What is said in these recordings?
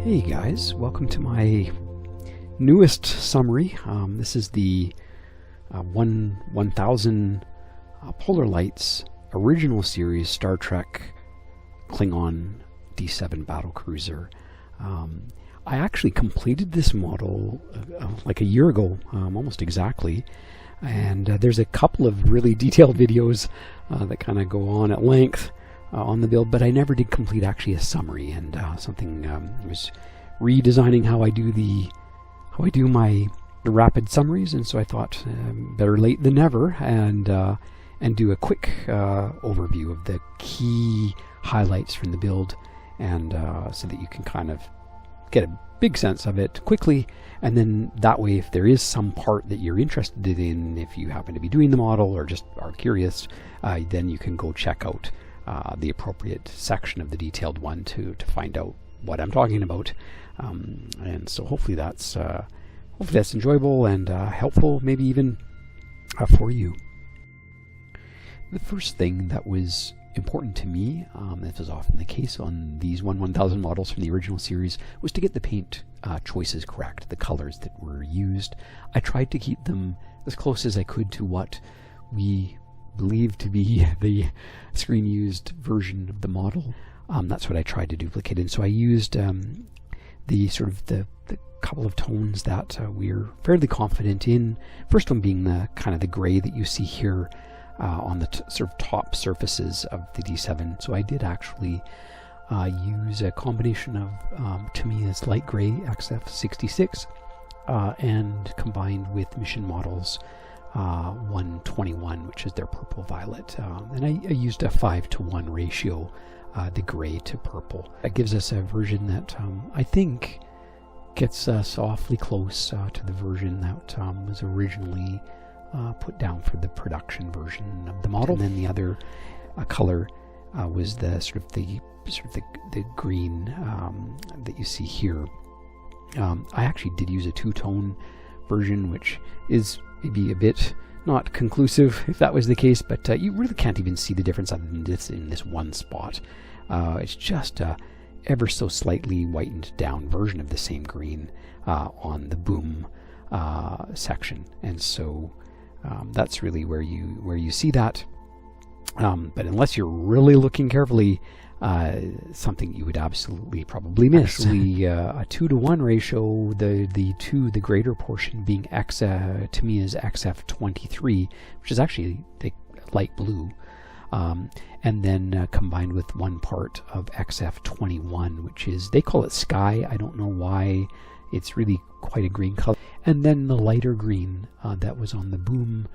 Hey guys, welcome to my newest summary. This is the 1000 Polar Lights original series Star Trek Klingon D7 Battlecruiser. I actually completed this model like a year ago, almost exactly, and there's a couple of really detailed videos that kind of go on at length on the build, but I never did complete actually a summary, and was redesigning how I do my rapid summaries, and so I thought better late than never, and do a quick overview of the key highlights from the build, and so that you can kind of get a big sense of it quickly, and then that way, if there is some part that you're interested in, if you happen to be doing the model or just are curious, then you can go check out the appropriate section of the detailed one to find out what I'm talking about, and so hopefully that's enjoyable and helpful, maybe even for you. The first thing that was important to me, this was often the case on these 1000 models from the original series, was to get the paint choices correct, the colors that were used. I tried to keep them as close as I could to what we believed to be the screen used version of the model. That's what I tried to duplicate, and so I used the couple of tones that we're fairly confident in. First one being the kind of the gray that you see here on the sort of top surfaces of the D7. So I did actually use a combination of Tamiya's light gray XF66 and combined with Mission Models 121, which is their purple violet, and I used a 5:1 ratio, the gray to purple. That gives us a version that I think gets us awfully close to the version that was originally put down for the production version of the model. And then the other color was the the green that you see here. I actually did use a two-tone version, which is maybe a bit not conclusive if that was the case, but you really can't even see the difference other than this in this one spot. It's just a ever so slightly whitened down version of the same green on the boom section, and so that's really where you see that. But unless you're really looking carefully, something you would absolutely probably miss. Actually, a 2:1 ratio, the greater portion being Tamiya's XF23, which is actually the light blue, and then combined with one part of XF21, which is, they call it sky. I don't know why. It's really quite a green color. And then the lighter green that was on the boom,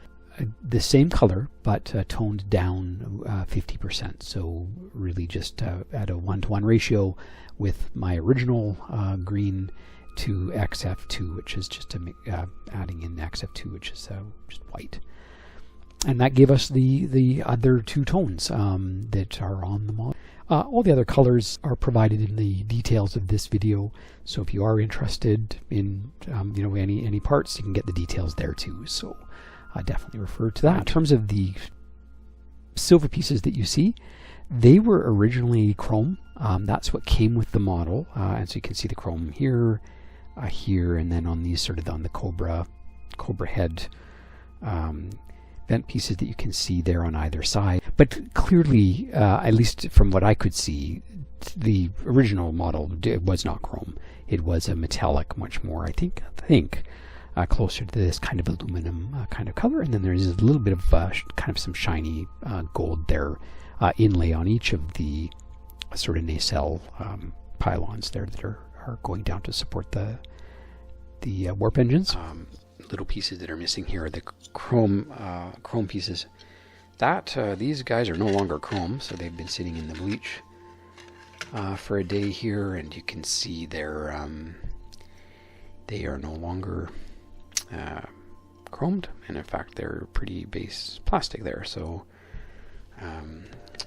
the same color, but toned down 50%. So really just at a 1:1 ratio with my original green to XF2, which is just adding in XF2, which is just white. And that gave us the other two tones that are on the model. All the other colors are provided in the details of this video, so if you are interested in any parts, you can get the details there too. So definitely refer to that. In terms of the silver pieces that you see, they were originally chrome. That's what came with the model, and so you can see the chrome here, and then on these on the Cobra head vent pieces that you can see there on either side. But clearly, at least from what I could see, the original model was not chrome. It was a metallic, much more, I think, closer to this kind of aluminum kind of color. And then there's a little bit of kind of some shiny gold there, inlay on each of the sort of nacelle pylons there that are going down to support the warp engines. Little pieces that are missing here are the chrome pieces. These guys are no longer chrome, so they've been sitting in the bleach for a day here, and you can see they are no longer chromed, and in fact they're pretty base plastic there, so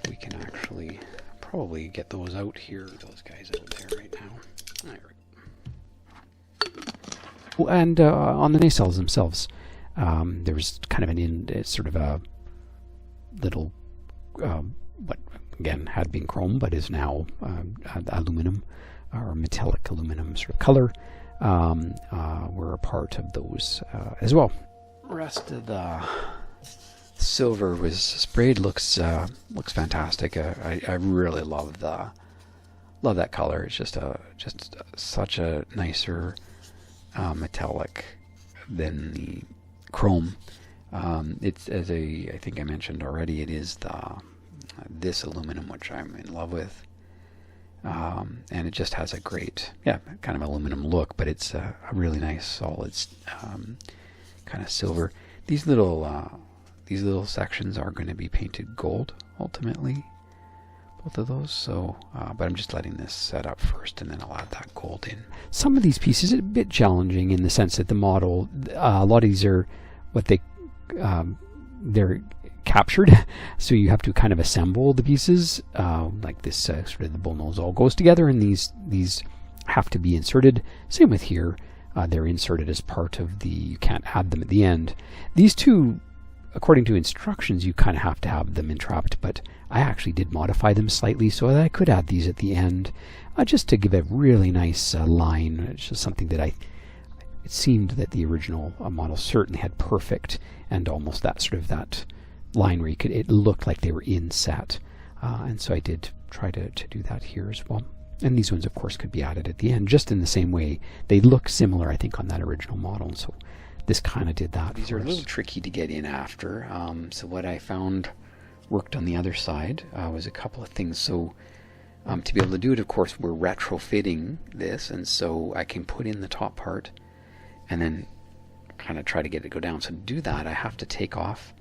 we can actually probably get those out here. Those guys out there right now. There we go. And on the nacelles themselves, there was kind of a little what again had been chrome but is now aluminum or metallic aluminum sort of color were a part of those as well. Rest of the silver was sprayed. Looks fantastic. I really love that color. It's just such a nicer metallic than the chrome. It's I think I mentioned already. It is this aluminum, which I'm in love with, and it just has a great, kind of aluminum look, but it's a really nice solid kind of silver. These little sections are going to be painted gold ultimately, both of those. So, but I'm just letting this set up first, and then I'll add that gold in. Some of these pieces are a bit challenging in the sense that the model, a lot of these are what they're captured, so you have to kind of assemble the pieces, like this sort of the bullnose all goes together, and these have to be inserted. Same with here, they're inserted as part of the, you can't add them at the end. These two, according to instructions, you kind of have to have them entrapped, but I actually did modify them slightly so that I could add these at the end, just to give a really nice line. It's just something that it seemed that the original model certainly had perfect, and almost that sort of that line where it looked like they were inset, and so I did try to do that here as well. And these ones, of course, could be added at the end, just in the same way. They look similar, I think, on that original model, and so this kind of did that. These are a little tricky to get in after, so what I found worked on the other side was a couple of things. So to be able to do it, of course, we're retrofitting this, and so I can put in the top part and then kind of try to get it to go down. So to do that, I have to take off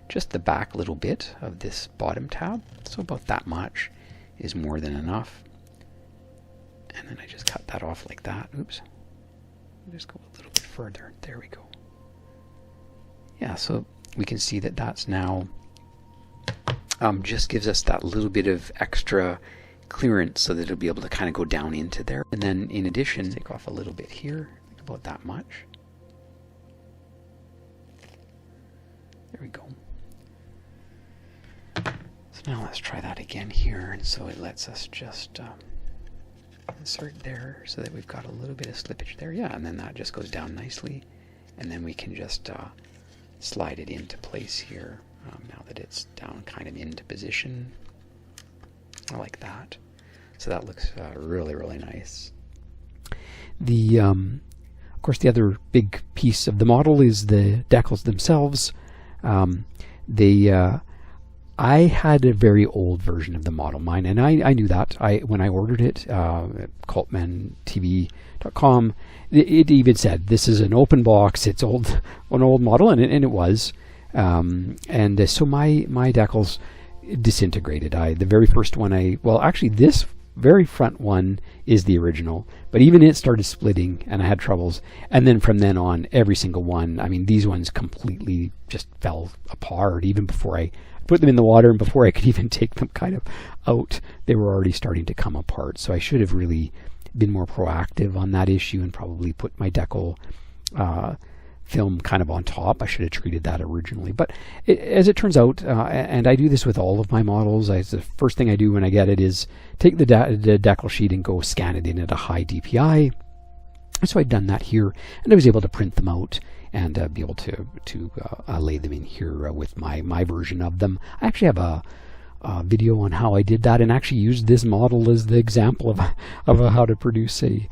just the back little bit of this bottom tab. So about that much is more than enough. And then I just cut that off like that. Oops. Just go a little bit further. There we go. Yeah, so we can see that that's now just gives us that little bit of extra clearance so that it'll be able to kind of go down into there. And then in addition, take off a little bit here, about that much. There we go. So now let's try that again here, and so it lets us just insert there so that we've got a little bit of slippage there. Yeah, and then that just goes down nicely, and then we can just slide it into place here now that it's down kind of into position. I like that. So that looks really, really nice. Of course, the other big piece of the model is the decals themselves. I had a very old version of the model, mine, and I knew that. When I ordered it, cultmantv.com, it even said this is an open box. It's an old model, and it was. And so my decals disintegrated. The very first one actually this very front one is the original, but even it started splitting, and I had troubles. And then from then on, every single one, I mean, these ones completely just fell apart. Even before I put them in the water, and before I could even take them kind of out, they were already starting to come apart. So I should have really been more proactive on that issue and probably put my decal film kind of on top. I should have treated that originally. But as it turns out, and I do this with all of my models, the first thing I do when I get it is take the decal sheet and go scan it in at a high DPI. And so I'd done that here, and I was able to print them out and be able to lay them in here with my version of them. I actually have a video on how I did that, and actually used this model as the example of how to produce a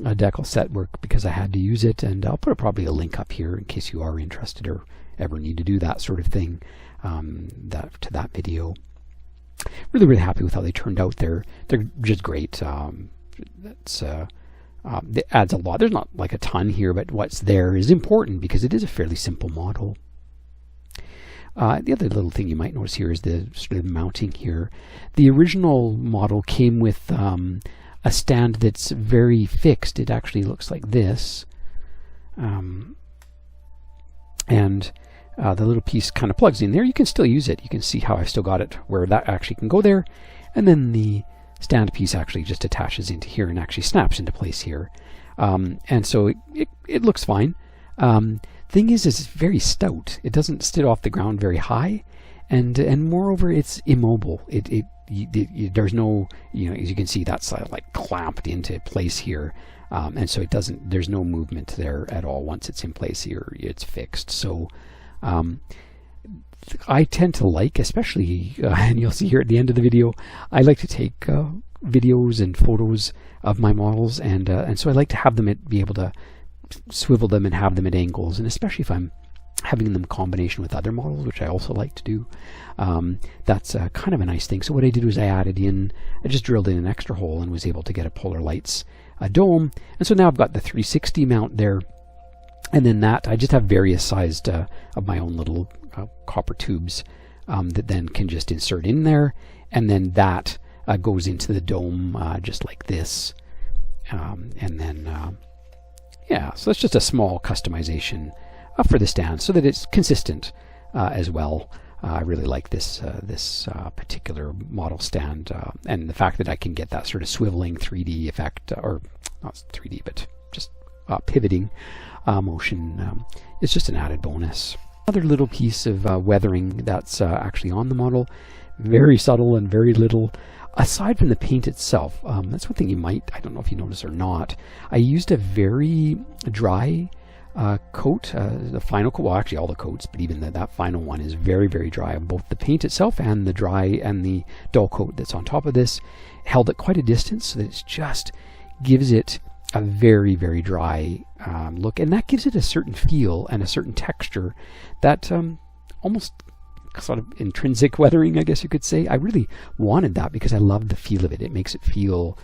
decal set work, because I had to use it, and I'll put probably a link up here in case you are interested or ever need to do that sort of thing, to that video. Really, really happy with how they turned out. They're just great. It adds a lot. There's not like a ton here, but what's there is important because it is a fairly simple model. The other little thing you might notice here is the sort of mounting here. The original model came with a stand that's very fixed. It actually looks like this. And the little piece kind of plugs in there. You can still use it. You can see how I still got it where that actually can go there. And then the stand piece actually just attaches into here and actually snaps into place here. And so it looks fine. Thing is it's very stout. It doesn't sit off the ground very high. And moreover, it's immobile. It there's no, as you can see, that's like clamped into place here. And so there's no movement there at all. Once it's in place here, it's fixed. So I tend to like, especially, and you'll see here at the end of the video, I like to take videos and photos of my models, and so I like to have them be able to swivel them and have them at angles, and especially if I'm having them in combination with other models, which I also like to do. That's kind of a nice thing. So what I did was I just drilled in an extra hole and was able to get a Polar Lights dome, and so now I've got the 360 mount there, and then I just have various sized of my own little copper tubes that then can just insert in there, and then that goes into the dome just like this, and then yeah, so it's just a small customization for the stand so that it's consistent as well. I really like this particular model stand, and the fact that I can get that sort of swiveling 3D effect, or not 3D, but just pivoting motion. It's just an added bonus. Another little piece of weathering that's actually on the model, very subtle and very little. Aside from the paint itself, that's one thing I don't know if you notice or not, I used a very dry coat, the final coat, well actually all the coats, but even that final one is very, very dry. Both the paint itself and the dry and the dull coat that's on top of this held at quite a distance, so that it just gives it a very, very dry look, and that gives it a certain feel and a certain texture that almost sort of intrinsic weathering, I guess you could say. I really wanted that because I love the feel of it. It makes it feel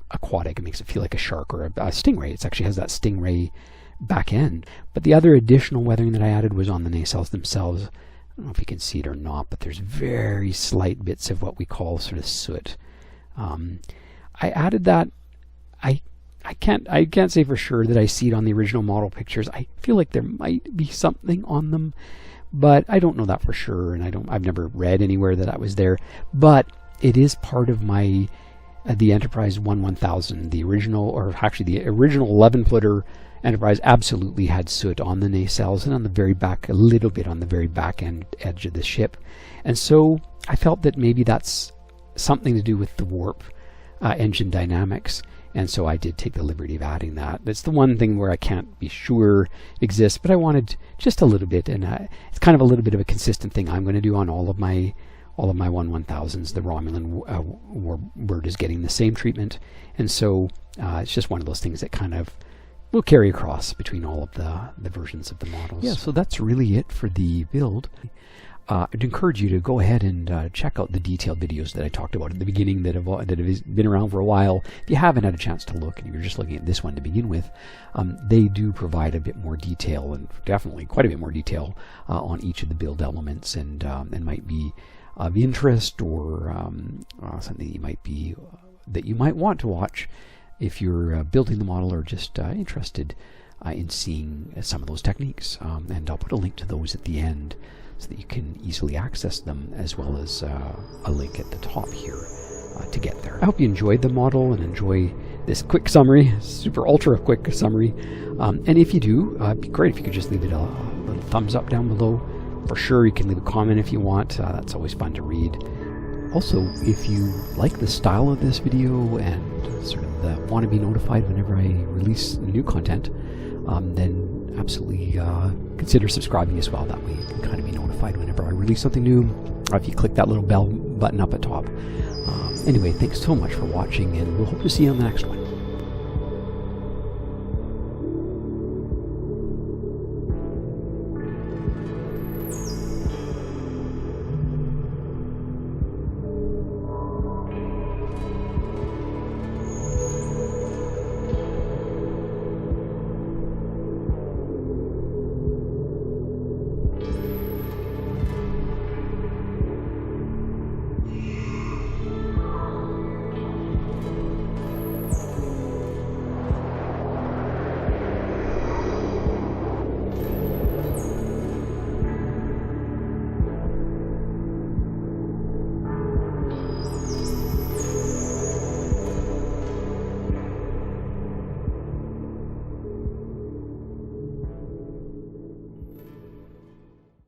aquatic. It makes it feel like a shark or a stingray. It actually has that stingray back end. But the other additional weathering that I added was on the nacelles themselves. I don't know if you can see it or not, but there's very slight bits of what we call sort of soot. I added that. I can't say for sure that I see it on the original model pictures. I feel like there might be something on them, but I don't know that for sure, and I've never read anywhere that was there. But it is part of my the Enterprise 1000, the original, or actually the original 11-footer Enterprise absolutely had soot on the nacelles and on the very back, a little bit on the very back end edge of the ship. And so I felt that maybe that's something to do with the warp engine dynamics. And so I did take the liberty of adding that. That's the one thing where I can't be sure exists, but I wanted just a little bit, and it's kind of a little bit of a consistent thing I'm going to do on all of my 1000s. The Romulan warbird is getting the same treatment, and so it's just one of those things that kind of will carry across between all of the versions of the models. Yeah, so that's really it for the build. I'd encourage you to go ahead and check out the detailed videos that I talked about at the beginning that have been around for a while. If you haven't had a chance to look and you're just looking at this one to begin with, they do provide a bit more detail, and definitely quite a bit more detail on each of the build elements, and might be of interest, or something that you might want to watch if you're building the model, or just interested in seeing some of those techniques. And I'll put a link to those at the end, so that you can easily access them, as well as a link at the top here to get there. I hope you enjoyed the model and enjoy this quick summary, super ultra quick summary. And if you do, it'd be great if you could just leave it a little thumbs up down below. For sure, you can leave a comment if you want. That's always fun to read. Also, if you like the style of this video and sort of want to be notified whenever I release new content, then absolutely consider subscribing as well. That way you can kind of be notified whenever I release something new, or if you click that little bell button up at top. Anyway, thanks so much for watching, and we'll hope to see you on the next one.